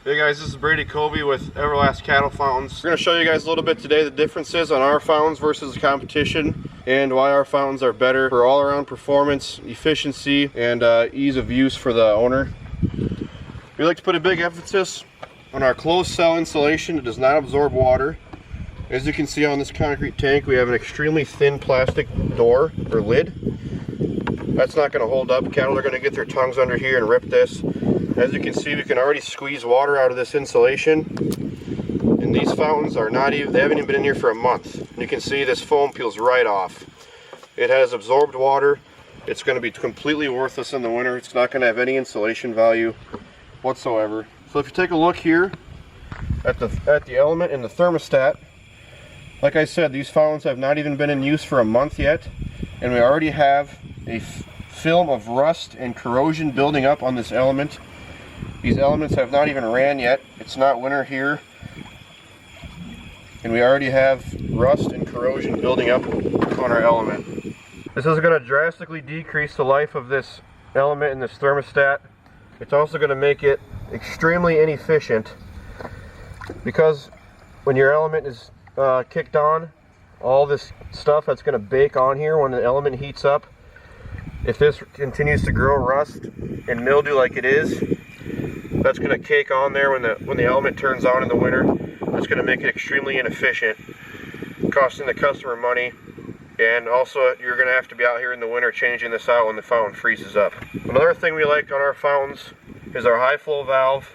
Hey guys, this is Brady Colby with Everest Cattle Fountains. We're going to show you guys a little bit today the differences on our fountains versus the competition and why our fountains are better for all-around performance, efficiency, and ease of use for the owner. We like to put a big emphasis on our closed cell insulation. It does not absorb water. As you can see on this concrete tank, we have an extremely thin plastic door or lid. That's not going to hold up. Cattle are going to get their tongues under here and rip this. As you can see, we can already squeeze water out of this insulation. And these fountains are not even, they haven't even been in here for a month. And you can see this foam peels right off. It has absorbed water. It's going to be completely worthless in the winter. It's not going to have any insulation value whatsoever. So if you take a look here at the element in the thermostat, like I said, these fountains have not even been in use for a month yet. And we already have a film of rust and corrosion building up on this element. These elements have not even ran yet. It's not winter here. And we already have rust and corrosion building up on our element. This is going to drastically decrease the life of this element in this thermostat. It's also going to make it extremely inefficient because when your element is kicked on, all this stuff that's going to bake on here when the element heats up, if this continues to grow rust and mildew like it is, that's going to cake on there when the element turns on in the winter. It's going to make it extremely inefficient, costing the customer money, and also you're going to have to be out here in the winter changing this out when the fountain freezes up. Another thing we like on our fountains is our high flow valve.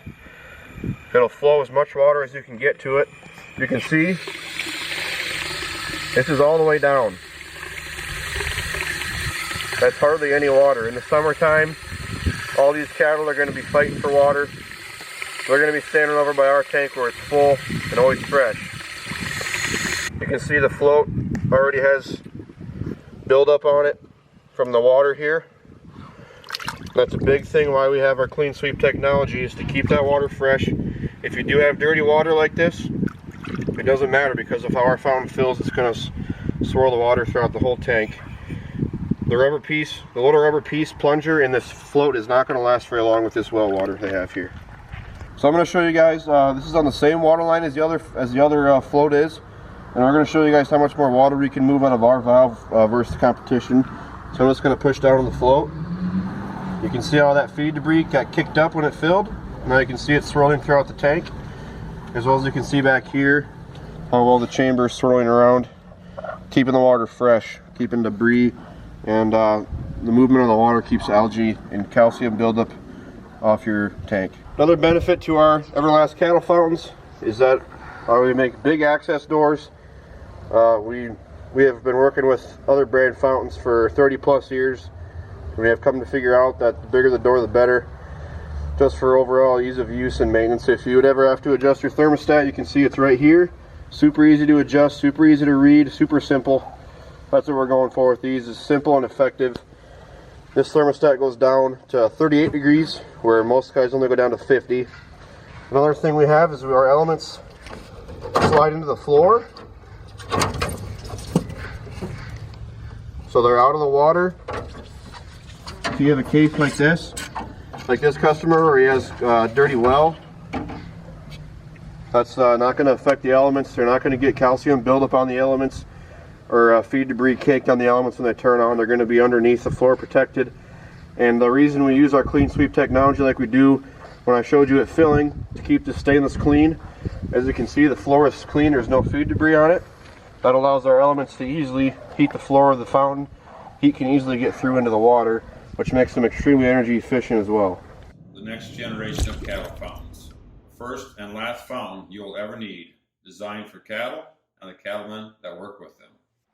It'll flow as much water as you can get to it. You can see this is all the way down. That's hardly any water. In the summertime, all these cattle are going to be fighting for water. They're going to be standing over by our tank where it's full and always fresh. You can see the float already has buildup on it from the water here. That's a big thing why we have our clean sweep technology, is to keep that water fresh. If you do have dirty water like this, it doesn't matter, because of how our fountain fills, it's going to swirl the water throughout the whole tank. The little rubber piece plunger in this float is not going to last very long with this well water they have here. So I'm going to show you guys, this is on the same water line as the other float is, and we're going to show you guys how much more water we can move out of our valve versus the competition. So I'm just going to push down on the float. You can see how that feed debris got kicked up when it filled. Now you can see it swirling throughout the tank, as well as you can see back here how well the chamber is swirling around, keeping the water fresh, keeping debris, and the movement of the water keeps algae and calcium buildup off your tank. Another benefit to our Everest cattle fountains is that we make big access doors. We have been working with other brand fountains for 30 plus years. We have come to figure out that the bigger the door, the better, just for overall ease of use and maintenance. If you would ever have to adjust your thermostat, you can see it's right here. Super easy to adjust, super easy to read, super simple. That's what we're going for with these, is simple and effective. This thermostat goes down to 38 degrees, where most guys only go down to 50. Another thing we have is our elements slide into the floor. So they're out of the water. If you have a case like this customer, or he has a dirty well, that's not going to affect the elements. They're not going to get calcium buildup on the elements, or feed debris caked on the elements when they turn on. They're going to be underneath the floor, protected. And the reason we use our clean sweep technology like we do when I showed you it filling, to keep the stainless clean, as you can see the floor is clean, there's no feed debris on it. That allows our elements to easily heat the floor of the fountain. Heat can easily get through into the water, which makes them extremely energy efficient as well. The next generation of cattle fountains. First and last fountain you will ever need, designed for cattle and the cattlemen that work with them.